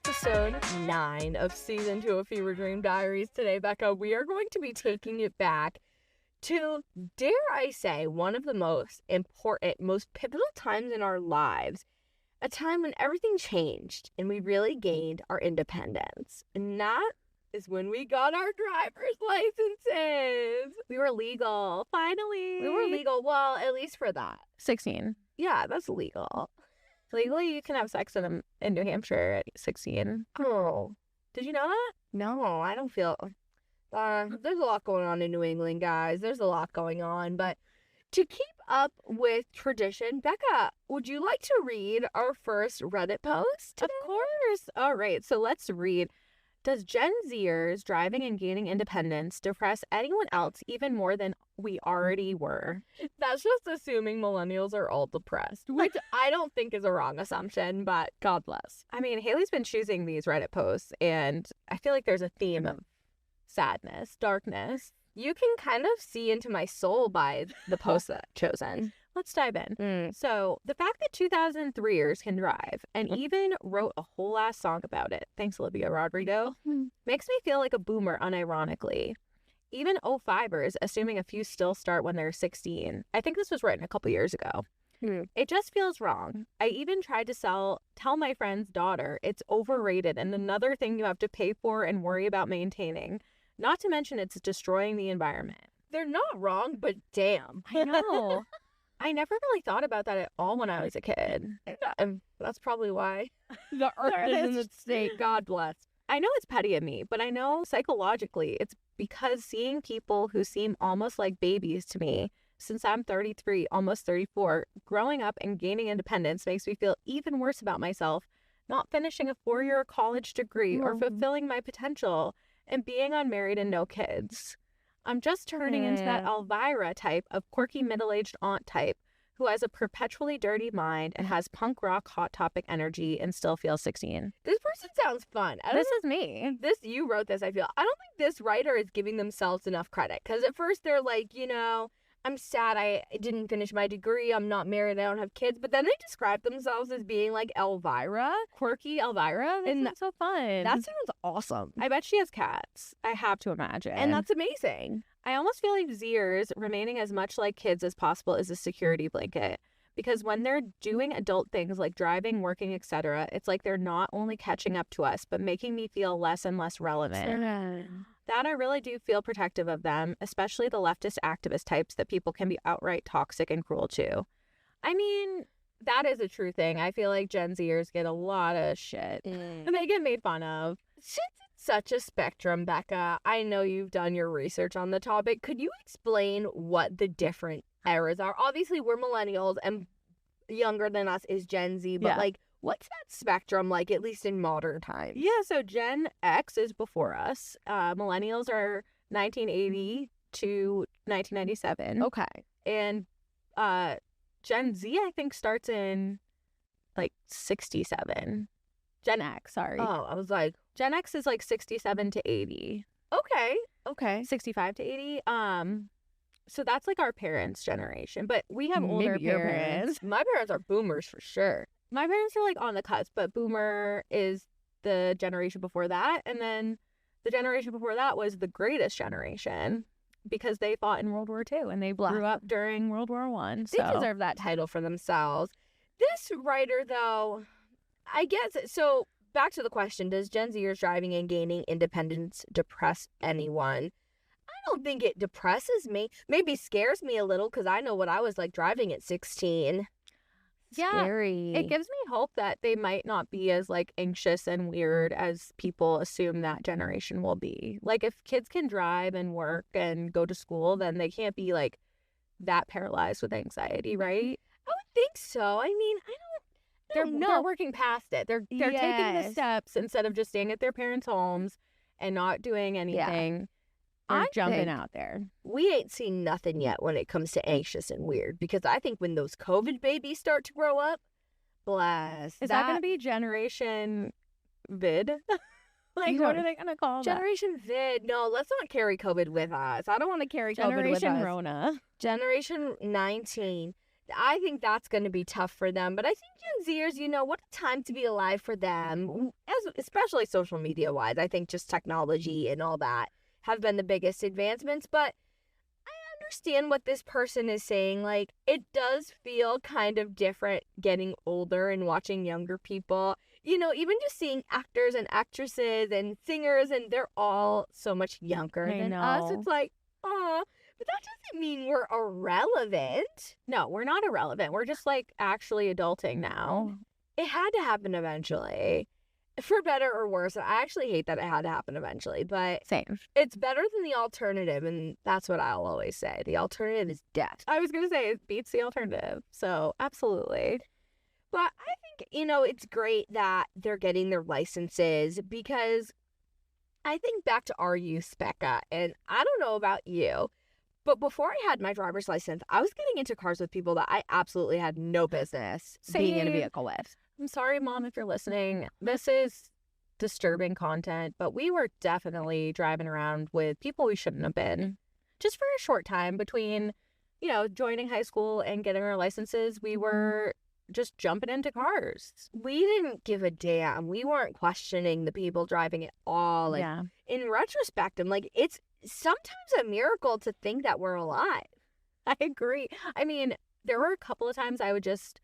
episode 9 of season 2 of Fever Dream Diaries. Today, Becca, we are going to be taking it back to, dare I say, one of the most important, most pivotal times in our lives. A time when everything changed and we really gained our independence. And that is when we got our driver's licenses. We were legal, finally. We were legal, well, at least for that. 16. Yeah, that's legal. Legally, you can have sex in New Hampshire at 16. Oh, did you know that? No, I don't feel... there's a lot going on in New England, guys. There's a lot going on. But to keep up with tradition, Becca, would you like to read our first Reddit post today? Of course. All right, so let's read. Does Gen Zers driving and gaining independence depress anyone else even more than we already were? That's just assuming millennials are all depressed, which I don't think is a wrong assumption, but God bless. I mean, Haley's been choosing these Reddit posts, and I feel like there's a theme of sadness, darkness. You can kind of see into my soul by the posts that I've chosen. Let's dive in. So, the fact that 2003ers can drive and even wrote a whole ass song about it, thanks Olivia Rodrigo, makes me feel like a boomer unironically. Even 05ers, assuming a few still start when they're 16. I think this was written a couple years ago. It just feels wrong. I even tried to tell my friend's daughter it's overrated and another thing you have to pay for and worry about maintaining. Not to mention it's destroying the environment. They're not wrong, but damn. I know. I never really thought about that at all when I was a kid. That's probably why The earth is in its state. God bless. I know it's petty of me, but I know psychologically it's because seeing people who seem almost like babies to me, since I'm 33, almost 34, growing up and gaining independence makes me feel even worse about myself, not finishing a 4-year college degree or fulfilling my potential and being unmarried and no kids. I'm just turning into that Elvira type of quirky middle-aged aunt type who has a perpetually dirty mind and has punk rock hot topic energy and still feels 16. This person sounds fun. This is me. You wrote this, I feel. I don't think this writer is giving themselves enough credit because at first they're like, I'm sad I didn't finish my degree, I'm not married, I don't have kids, but then they describe themselves as being like Elvira. Quirky Elvira? That's so fun. That sounds awesome. I bet she has cats. I have to imagine. And that's amazing. I almost feel like Zers remaining as much like kids as possible is a security blanket. Because when they're doing adult things like driving, working, etc., it's like they're not only catching up to us, but making me feel less and less relevant. That I really do feel protective of them, especially the leftist activist types that people can be outright toxic and cruel to. I mean, that is a true thing. I feel like Gen Zers get a lot of shit. And they get made fun of. Since it's such a spectrum, Becca, I know you've done your research on the topic. Could you explain what the different eras are? Obviously, we're millennials and younger than us is Gen Z, but what's that spectrum like, at least in modern times? Yeah, so Gen X is before us. Millennials are 1980 to 1997. Okay. And Gen Z, I think, starts in, 67. Gen X, sorry. Oh, I was like... Gen X is, 67 to 80. Okay. 65 to 80. So that's, our parents' generation. But we have older parents. My parents are boomers for sure. My parents are, on the cusp, but boomer is the generation before that. And then the generation before that was the greatest generation because they fought in World War II and they grew up during World War I. They deserve that title for themselves. This writer, though, I guess, so back to the question, does Gen Zers driving and gaining independence depress anyone? I don't think it depresses me. Maybe scares me a little because I know what I was like driving at 16. Yeah, Scary. It gives me hope that they might not be as anxious and weird as people assume that generation will be. If kids can drive and work and go to school, then they can't be that paralyzed with anxiety, right? I would think so. I mean, They're working past it. They're taking the steps instead of just staying at their parents' homes and not doing anything. Yeah. They're jumping out there. We ain't seen nothing yet when it comes to anxious and weird because I think when those COVID babies start to grow up, bless. Is that going to be Generation Vid? What are they going to call Generation Vid? No, let's not carry COVID with us. I don't want to carry COVID with us. Generation Rona. Generation 19. I think that's going to be tough for them. But I think Gen Zers, you know, what a time to be alive for them, especially social media wise. I think just technology and all that have been the biggest advancements. But I understand what this person is saying. Like, it does feel kind of different getting older and watching younger people. You know, even just seeing actors and actresses and singers, and they're all so much younger than us. It's like, oh, but that doesn't mean we're irrelevant. No, we're not irrelevant. We're just like actually adulting now. It had to happen eventually, for better or worse. I actually hate that it had to happen eventually, but Same. it's better than the alternative, and that's what I'll always say. The alternative is death. I was going to say it beats the alternative. So absolutely. But I think, you know, it's great that they're getting their licenses, because I think back to our youth, Becca, and I don't know about you, but before I had my driver's license, I was getting into cars with people that I absolutely had no business being in a vehicle with. I'm sorry, Mom, if you're listening. This is disturbing content, but we were definitely driving around with people we shouldn't have been. Just for a short time between, you know, joining high school and getting our licenses, we were just jumping into cars. We didn't give a damn. We weren't questioning the people driving at all. Like, Yeah. in retrospect, I'm like, it's sometimes a miracle to think that we're alive. I agree. I mean, there were a couple of times I would just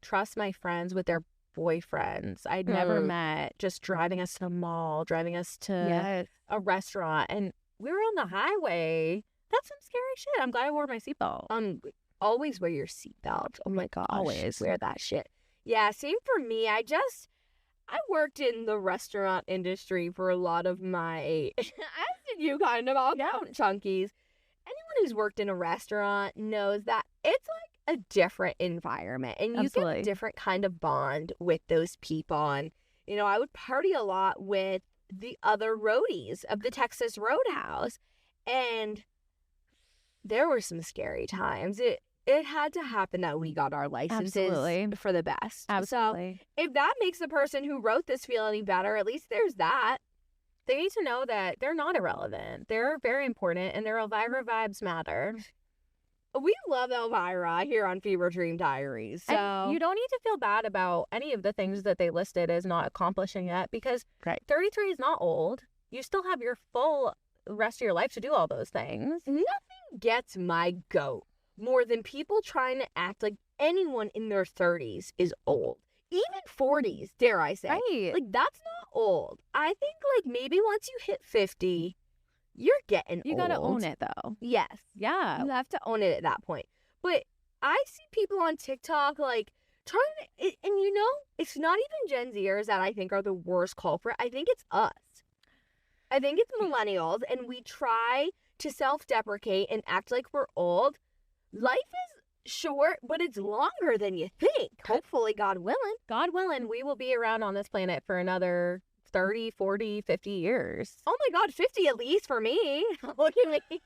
trust my friends with their boyfriends I'd never met, just driving us to the mall, driving us to a restaurant, and we were on the highway. That's some scary shit. I'm glad I wore my seatbelt. Always wear your seatbelt. Oh my gosh. Always. Wear that shit. Yeah, same for me. I worked in the restaurant industry for a lot of my, as did you kind of, all count chunkies. Anyone who's worked in a restaurant knows that it's like a different environment, and you get a different kind of bond with those people. And, you know, I would party a lot with the other roadies of the Texas Roadhouse, and there were some scary times. It had to happen that we got our licenses for the best. Absolutely. So if that makes the person who wrote this feel any better, at least there's that. They need to know that they're not irrelevant. They're very important, and their Elvira vibes matter. We love Elvira here on Fever Dream Diaries. So and you don't need to feel bad about any of the things that they listed as not accomplishing yet, because 33 is not old. You still have your full rest of your life to do all those things. Nothing gets my goat more than people trying to act like anyone in their 30s is old. Even 40s, dare I say. Right. Like, that's not old. I think, like, maybe once you hit 50, you're getting You old. gotta own it, though. Yes. Yeah. You have to own it at that point. But I see people on TikTok, like, trying to, and you know, it's not even Gen Zers that I think are the worst culprit. I think it's us. I think it's millennials, and we try to self-deprecate and act like we're old. Life is short, but it's longer than you think. Hopefully, God willing. God willing, we will be around on this planet for another 30, 40, 50 years. Oh my God, 50 at least for me. Look at me.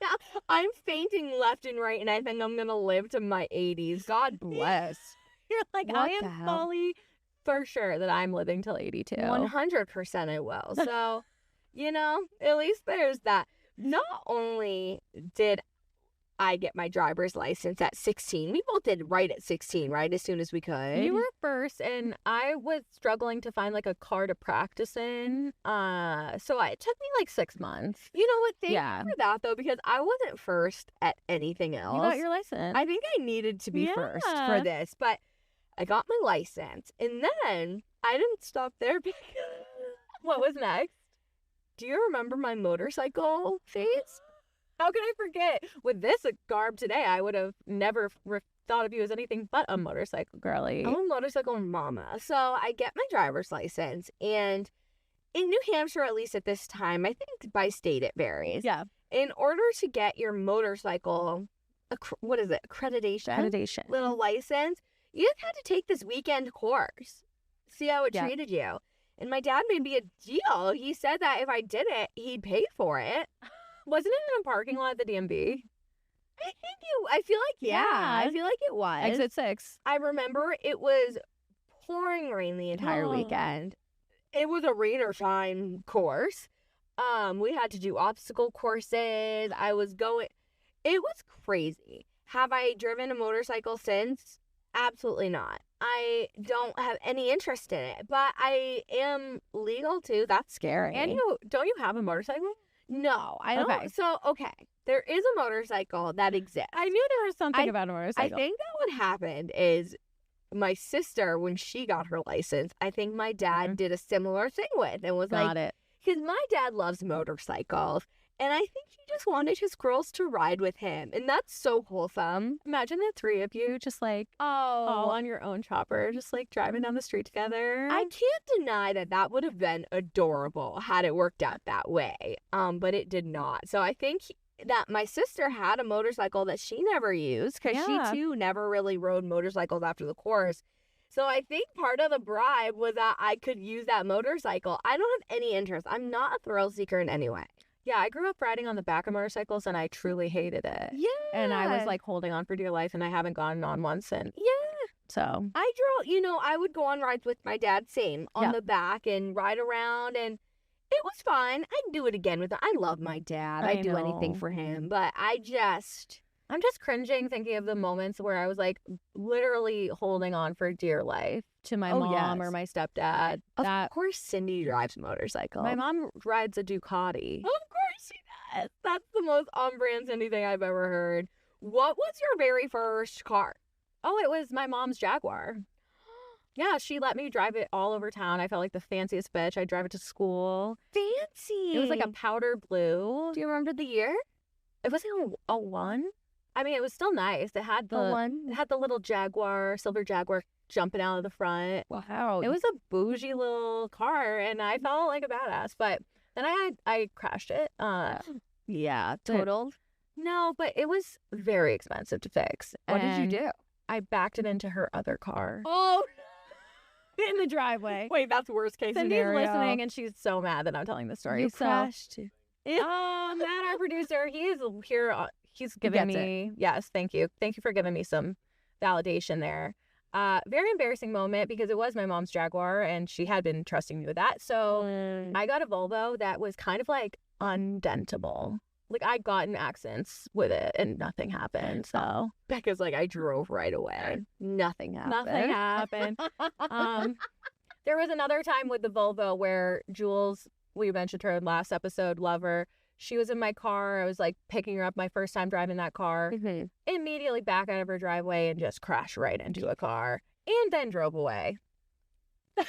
I'm fainting left and right, and I think I'm going to live to my 80s. God bless. You're like, What I the am hell? fully for sure that I'm living till 82. 100% I will. So, you know, at least there's that. Not only did I get my driver's license at 16. We both did right at 16, right? As soon as we could. You were first, and I was struggling to find like a car to practice in. So it took me like 6 months. You know what? Thank you for that, though, because I wasn't first at anything else. You got your license. I think I needed to be first for this, but I got my license, and then I didn't stop there. What was next? Do you remember my motorcycle phase? How can I forget? With this garb today, I would have never thought of you as anything but a motorcycle girly. I'm a motorcycle mama. So I get my driver's license, and in New Hampshire, at least at this time, I think by state it varies. Yeah. In order to get your motorcycle, what is it, accreditation? Little license, you just had to take this weekend course. See how it treated you. And my dad made me a deal. He said that if I did it, he'd pay for it. Wasn't it in a parking lot at the DMV? I feel like, yeah. I feel like it was. Exit 6. I remember it was pouring rain the entire weekend. It was a rain or shine course. We had to do obstacle courses. It was crazy. Have I driven a motorcycle since? Absolutely not. I don't have any interest in it, but I am legal to. That's scary. And don't you have a motorcycle? No, I don't. Okay. So, okay, there is a motorcycle that exists. I knew there was something about a motorcycle. I think that what happened is my sister, when she got her license, I think my dad did a similar thing with and was Got like, it. because my dad loves motorcycles, and I think he just wanted his girls to ride with him, and that's so wholesome. Imagine the three of you just like all on your own chopper, just like driving down the street together. I can't deny that that would have been adorable had it worked out that way, but it did not. So I think that my sister had a motorcycle that she never used because Yeah. she too never really rode motorcycles after the course. So I think part of the bribe was that I could use that motorcycle. I don't have any interest. I'm not a thrill seeker in any way. Yeah, I grew up riding on the back of motorcycles and I truly hated it. Yeah. And I was like holding on for dear life and I haven't gone on one since. yeah. So I drove, I would go on rides with my dad, same, on Yeah. the back and ride around, and it was fine. I'd do it again with him. I love my dad. I I'd do anything know. for him, but I'm just cringing thinking of the moments where I was like literally holding on for dear life to my Oh, mom or yes. my stepdad. of That course Cindy drives a motorcycle. my mom rides a Ducati. Of course she does. That's the most on-brand Cindy thing I've ever heard. What was your very first car? Oh, it was my mom's Jaguar. Yeah, she let me drive it all over town. I felt like the fanciest bitch. I'd drive it to school. Fancy. It was like a powder blue. Do you remember the year? It wasn't a one. I mean, it was still nice. It had the one. it had the little Jaguar, silver Jaguar jumping out of the front. Wow. It was a bougie little car, and I felt like a badass. But then I crashed it. yeah, but- totaled. No, but it was very expensive to fix. What did you and do? I backed it into her other car Oh, in the driveway. wait, that's worst case Cindy's scenario. listening, and she's so mad that I'm telling the story. You so, crashed. Matt, our producer, he is here. He's giving gets it. me yes, thank you for giving me some validation there. Very embarrassing moment because it was my mom's Jaguar, and she had been trusting me with that. So I got a Volvo that was kind of like undentable. Like I got in accidents with it, and nothing happened. So Becca's like, I drove right away. Nothing happened. nothing happened. There was another time with the Volvo where Jules, we mentioned her in last episode, love her. She was in my car. I was like picking her up my first time driving that car. Mhm. Immediately back out of her driveway and just crashed right into a car and then drove away. So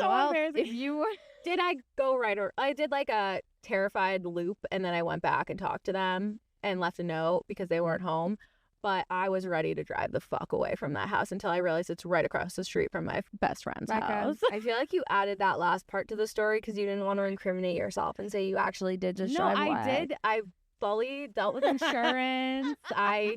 Well, embarrassing. if you were Did I go right or I did like a terrified loop and then I went back and talked to them and left a note because they weren't home. But I was ready to drive the fuck away from that house until I realized it's right across the street from my best friend's house. I feel like you added that last part to the story because you didn't want to incriminate yourself and say you actually did just No, drive I away. did. I fully dealt with insurance. I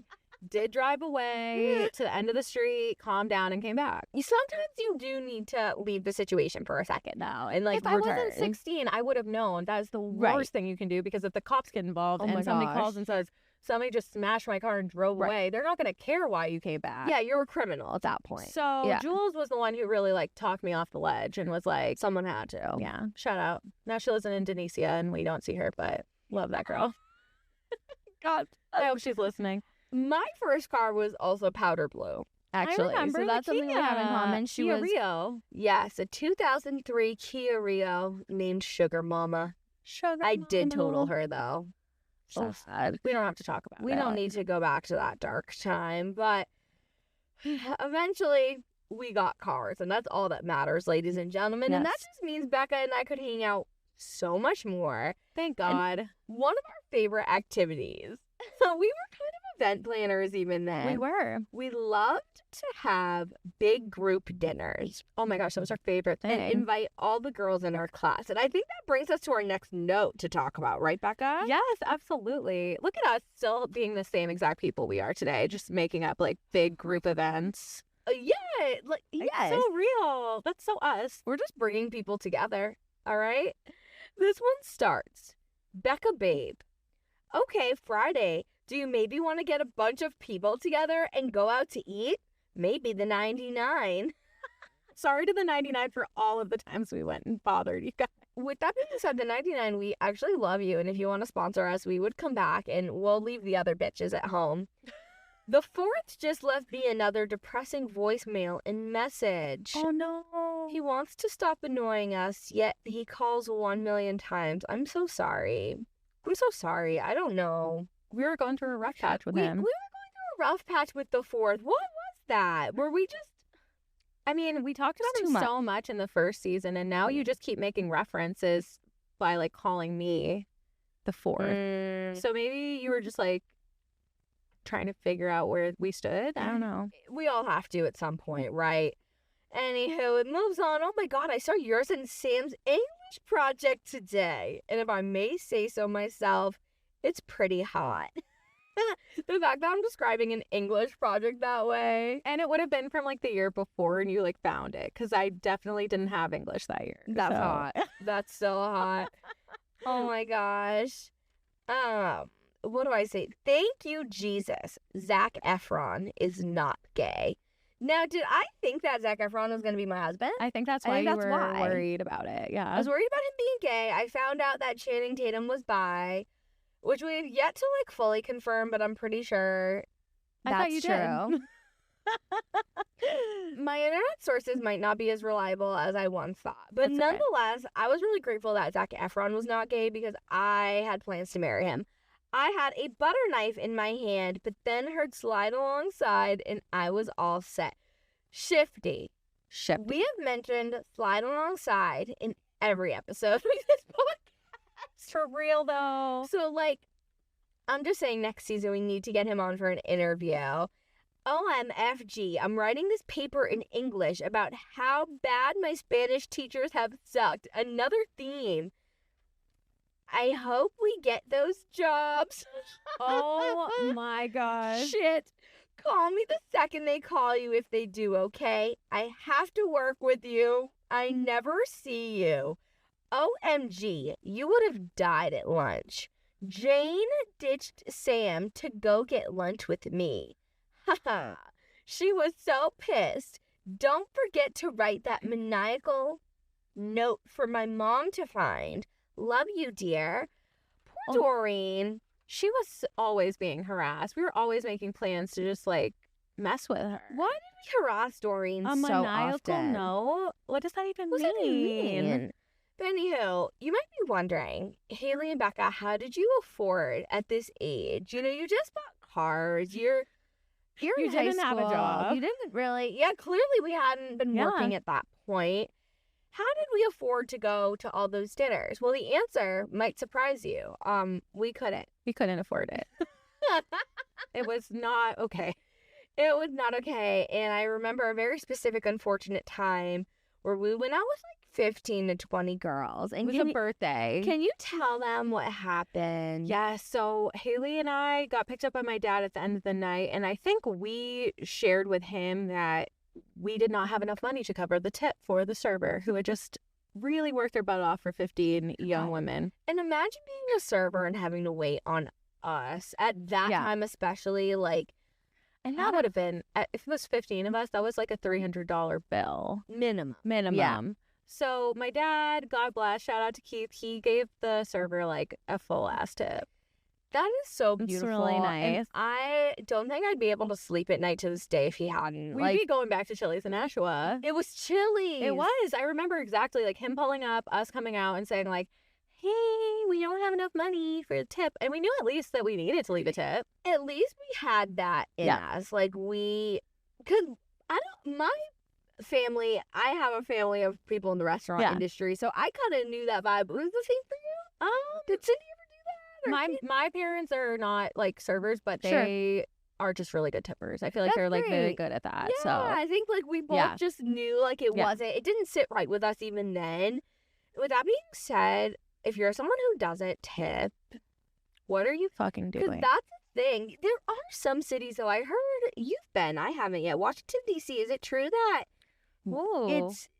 did drive away to the end of the street, calmed down, and came back. Sometimes you do need to leave the situation for a second, though, and like If I return. wasn't 16, I would have known. That is the Right. worst thing you can do because if the cops get involved Oh my and somebody gosh. calls and says, somebody just smashed my car and drove Right. away, they're not going to care why you came back. Yeah, you're a criminal at that point. So Yeah. Jules was the one who really like talked me off the ledge and was like, Someone had to. yeah, shout out. Now she lives in Indonesia and we don't see her, but love that girl. God. I hope she's listening. My first car was also powder blue, actually. I remember so the that's something we have in Kia. common. She Kia was Rio. yes, a 2003 Kia Rio named Sugar Mama. Sugar I did mama. total her though. So Oh, sad. We don't have to talk about We it. don't need to go back to that dark time, but eventually we got cars, and that's all that matters, ladies and gentlemen. And that Yes. just means Becca and I could hang out so much more. Thank God. One of our favorite activities. So we were kind of event planners even then. We were. We loved to have big group dinners Oh my gosh, that was our favorite thing. and invite all the girls in our class. And I think that brings us to our next note to talk about, right, Becca? Yes, absolutely. Look at us still being the same exact people we are today, just making up like big group events. Yeah, like It's yes. so real. That's so us. We're just bringing people together, all right? This one starts. Becca Babe. Okay, Friday. Do you maybe want to get a bunch of people together and go out to eat? Maybe the 99. Sorry to the 99 for all of the times we went and bothered you guys. With that being said, the 99, we actually love you. And if you want to sponsor us, we would come back and we'll leave the other bitches at home. The fourth just left me another depressing voicemail and message. Oh no. He wants to stop annoying us, yet he calls 1,000,000 times. I'm so sorry. I'm so sorry. I don't know. We were going through a rough patch with We were him. going through a rough patch with the fourth. What was that? Were we just... I mean, we talked about him so much in the first season, and now you just keep making references by, like, calling me the fourth. So maybe you were just, like, trying to figure out where we stood. I don't know. We all have to at some point, right? Anywho, it moves on. Oh my god, I saw yours and Sam's English project today. And if I may say so myself, it's pretty hot. The fact that I'm describing an English project that way. And it would have been from, like, the year before, and you, like, found it. Because I definitely didn't have English that year. That's hot. That's so hot. Oh my gosh. What do I say? Thank you, Jesus. Zac Efron is not gay. Now, did I think that Zac Efron was going to be my husband? I think that's why you were worried about it. Yeah. I was worried about him being gay. I found out that Channing Tatum was bi, which we've yet to, like, fully confirm, but I'm pretty sure that's true. My internet sources might not be as reliable as I once thought. But That's nonetheless, I was really grateful that Zac Efron was not gay because I had plans to marry him. I had a butter knife in my hand, but then heard Slide Alongside, and I was all set. Shifty. We have mentioned Slide Alongside in every episode of this podcast. For real, though. So, like, I'm just saying next season we need to get him on for an interview. OMFG, I'm writing this paper in English about how bad my Spanish teachers have sucked. Another theme. I hope we get those jobs. Oh my gosh. Shit. Call me the second they call you if they do, okay? I have to work with you. I never see you. OMG, you would have died at lunch. Jane ditched Sam to go get lunch with me. Haha. She was so pissed. Don't forget to write that maniacal note for my mom to find. Love you, dear. Poor Doreen. She was always being harassed. We were always making plans to just, like, mess with her. Why did we harass Doreen so maniacal often? No. What does that even What does that mean? mean? But anywho, you might be wondering, Haley and Becca, how did you afford at this age? You know, you just bought cars. You're You in high didn't have a school. job. You didn't really. Yeah, clearly we hadn't been working at that point. How did we afford to go to all those dinners? Well, the answer might surprise you. We couldn't. We couldn't afford it. It was not okay. It was not okay. And I remember a very specific unfortunate time where we went out with like 15 to 20 girls. And It was a birthday. Can you tell them what happened? Yeah, so Haley and I got picked up by my dad at the end of the night, and I think we shared with him that we did not have enough money to cover the tip for the server, who had just really worked their butt off for 15 young women. And imagine being a server and having to wait on us at that time, especially, like, and that would have been, if it was 15 of us, that was like a $300 bill. minimum. Yeah. So my dad, God bless, shout out to Keith, he gave the server like a full ass tip. That is so It's beautiful. really And nice. I don't think I'd be able to sleep at night to this day if he hadn't. We'd be going back to Chili's in Nashua. It was chilly. It was. I remember exactly, like, him pulling up, us coming out and saying, like, hey, we don't have enough money for a tip. And we knew at least that we needed to leave a tip. At least we had that in us. Like, because my family, I have a family of people in the restaurant industry, so I kind of knew that vibe. Was the same for you? Did Cindy ever do that? My parents are not, like, servers, but they are just really good tippers. I feel like they're, like, very good at that. Yeah, So I think, like, we both just knew, like, it didn't sit right with us even then. With that being said, if you're someone who doesn't tip, what are you fucking doing? Because that's the thing. There are some cities, though. I heard you've been. I haven't yet. Washington, D.C. Is it true that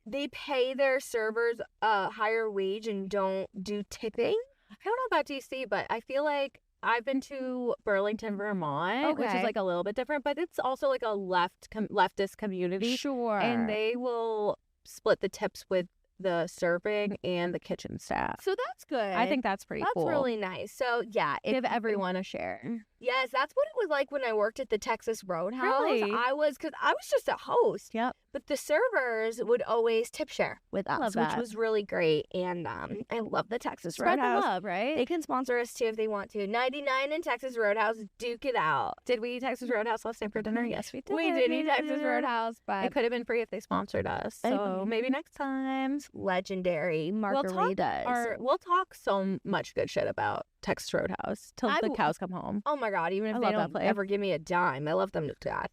they pay their servers a higher wage and don't do tipping? I don't know about DC, but I feel like I've been to Burlington, Vermont, which is like a little bit different, but it's also like a leftist community. Sure. And they will split the tips with the serving and the kitchen staff. So that's good. I think that's pretty cool. That's really nice. So yeah, Give everyone a share. Yes, that's what it was like when I worked at the Texas Roadhouse. Really? Because I was just a host. Yep. But the servers would always tip share with us, Love which that. was really great. And I love the Texas Spread the Roadhouse. love, right? They can sponsor us too if they want to. 99 in Texas Roadhouse, duke it out. Did we eat Texas Roadhouse last night for dinner? Yes, we did. We did eat Texas Roadhouse, but It could have been free if they sponsored us. So maybe next time. legendary margaritas. We'll talk so much good shit about Texas Roadhouse till the cows come home. Oh my God, even if I they love that don't place. ever give me a dime, I love them to death.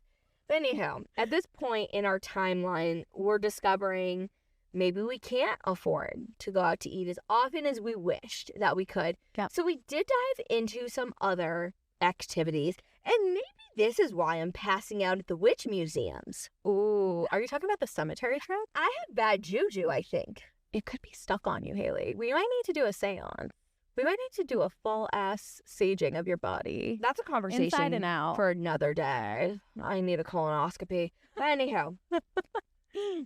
But anyhow, at this point in our timeline, we're discovering maybe we can't afford to go out to eat as often as we wished that we could. Yep. So we did dive into some other activities, and maybe this is why I'm passing out at the witch museums. Ooh, are you talking about the cemetery trip? I have bad juju, I think. It could be stuck on you, Haley. We might need to do a seance. We might need to do a full-ass saging of your body. That's a conversation Inside and out. for another day. I need a colonoscopy. But anyhow,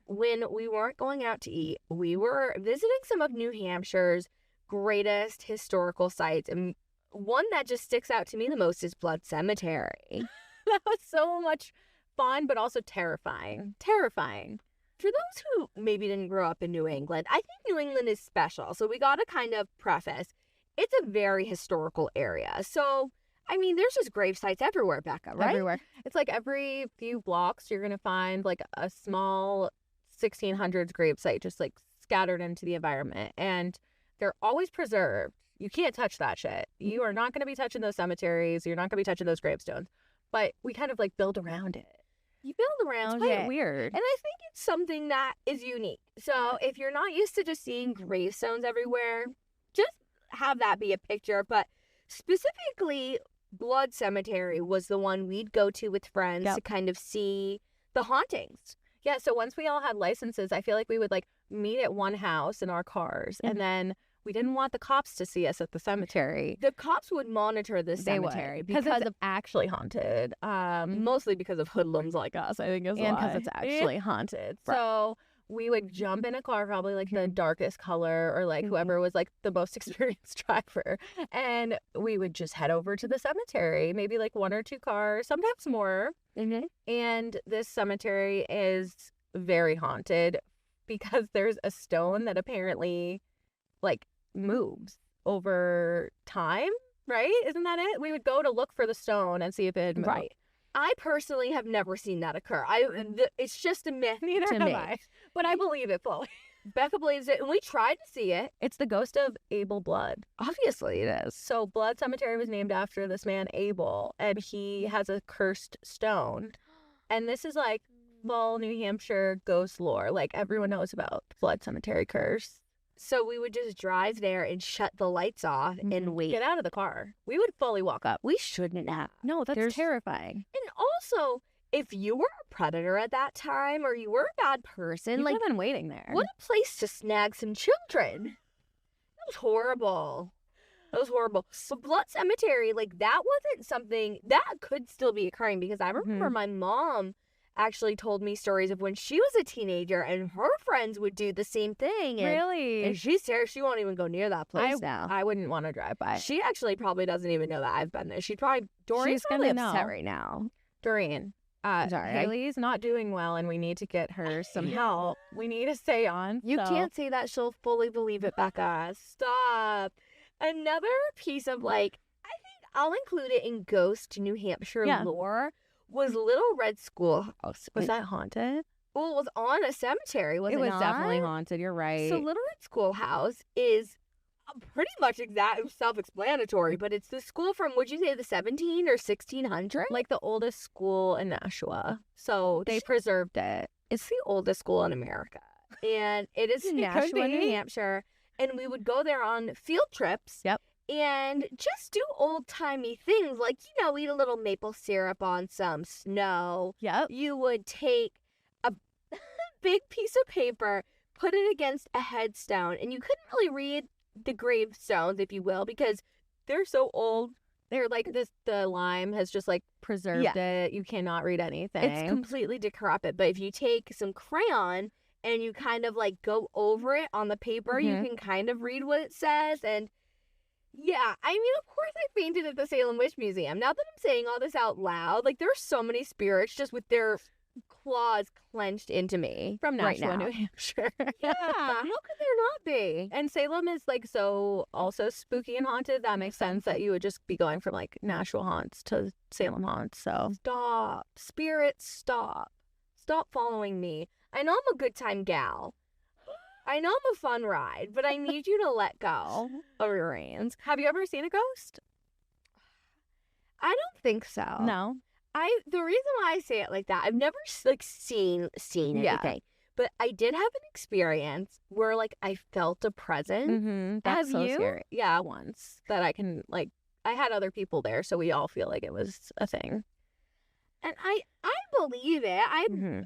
when we weren't going out to eat, we were visiting some of New Hampshire's greatest historical sites. And one that just sticks out to me the most is Blood Cemetery. That was so much fun, but also terrifying. Terrifying. For those who maybe didn't grow up in New England, I think New England is special. So we got to kind of preface, it's a very historical area. So, I mean, there's just grave sites everywhere, Becca, right? Everywhere. It's like every few blocks, you're going to find like a small 1600s grave site just like scattered into the environment. And they're always preserved. You can't touch that shit. You are not going to be touching those cemeteries. You're not going to be touching those gravestones. But we kind of like build around it. You build around It's quite it. weird. And I think it's something that is unique. So if you're not used to just seeing gravestones everywhere, just have that be a picture. But specifically, Blood Cemetery was the one we'd go to with friends Yep. to kind of see the hauntings. Yeah, so once we all had licenses, I feel like we would like meet at one house in our cars, and then we didn't want the cops to see us at the cemetery. The cops would monitor the They would, cemetery because because it's of actually haunted. mostly because of hoodlums like us, I think is And why. because it's actually haunted. Right. So we would jump in a car, probably like the darkest color, or like whoever was like the most experienced driver, and we would just head over to the cemetery, maybe like one or two cars, sometimes more. And this cemetery is very haunted because there's a stone that apparently like moves over time, right? Isn't that it? We would go to look for the stone and see if it had moved. Right. I personally have never seen that occur. It's just a myth. Neither to have me. I, but I believe it fully. Becca believes it, and we tried to see it. It's the ghost of Abel Blood. Obviously, it is. So Blood Cemetery was named after this man Abel, and he has a cursed stone. And this is like full New Hampshire ghost lore. Like everyone knows about Blood Cemetery curse. So we would just drive there and shut the lights off and wait. Get out of the car. We would fully walk up. We shouldn't have. No, that's There's- terrifying. And also, if you were a predator at that time or you were a bad person, You like, could have been waiting there. what a place to snag some children. That was horrible. That was horrible. But Blood Cemetery, like, that wasn't something that could still be occurring because I remember my mom actually told me stories of when she was a teenager and her friends would do the same thing. And, Really? and she's serious. She won't even go near that place now. I wouldn't want to drive by. She actually probably doesn't even know that I've been there. She'd probably, Doreen's She's probably gonna upset know. right now. Doreen, Sorry, Haley's not doing well, and we need to get her some help. We need to stay on. You so- can't say that she'll fully believe it, Becca. Stop. Another piece of, like, I think I'll include it in Ghost New Hampshire Yeah. lore was Little Red Schoolhouse. Was that haunted? Well, it was on a cemetery, was it It was not? definitely haunted. You're right. So Little Red Schoolhouse is pretty much self-explanatory, but it's the school from, would you say, the 17 or 1600? like the oldest school in Nashua. So they preserved it. It's the oldest school in America. And it is in It could Nashua, New be. Hampshire. And we would go there on field trips. Yep. And just do old-timey things like, eat a little maple syrup on some snow. Yep. You would take a big piece of paper, put it against a headstone, and you couldn't really read the gravestones, if you will, because they're so old. They're like this. The lime has just like preserved it. You cannot read anything. It's completely decrepit. But if you take some crayon and you kind of like go over it on the paper. You can kind of read what it says. And yeah, I mean, of course I fainted at the Salem Witch Museum. Now that I'm saying all this out loud, like there's so many spirits just with their claws clenched into me From right Nashua, now. New Hampshire. Yeah, how could there not be? And Salem is like so also spooky and haunted. That makes sense that you would just be going from like Nashua haunts to Salem haunts. So Stop. Spirits, stop. Stop following me. I know I'm a good time gal. I know I'm a fun ride, but I need you to let go of your reins. have you ever seen a ghost? I don't think so. No. The reason why I say it like that, I've never like seen Yeah. anything, but I did have an experience where like I felt a presence. Mm-hmm. That's Have so you? scary. Yeah, once that I can like. I had other people there, so we all feel like it was a thing. And I believe it.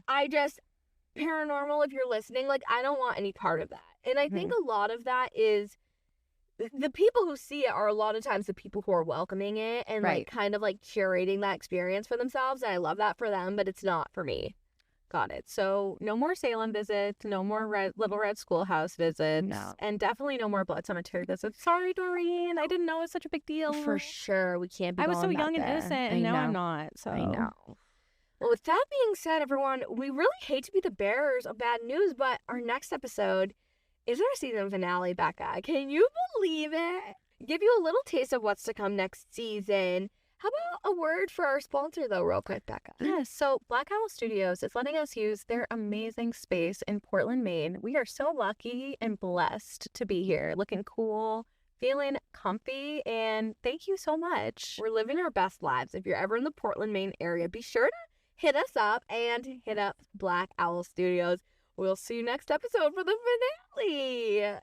I just, paranormal, if you're listening, like I don't want any part of that. And I think a lot of that is the people who see it are a lot of times the people who are welcoming it and Right. like kind of like curating that experience for themselves. And I love that for them, but it's not for me. Got it. So no more Salem visits, no more Little Red Schoolhouse visits, No. and definitely no more Blood Cemetery visits. Sorry, Doreen. I didn't know it was such a big deal. For sure, we can't be. I was so going back young and there. innocent, I and now I'm know. not. So I know. Well, with that being said, everyone, we really hate to be the bearers of bad news, but our next episode is our season finale, Becca. Can you believe it? Give you a little taste of what's to come next season. How about a word for our sponsor, though, real quick, Becca? Yes, so Black Owl Studios is letting us use their amazing space in Portland, Maine. We are so lucky and blessed to be here, looking cool, feeling comfy, and thank you so much. We're living our best lives. If you're ever in the Portland, Maine area, be sure to hit us up and hit up Black Owl Studios. We'll see you next episode for the finale.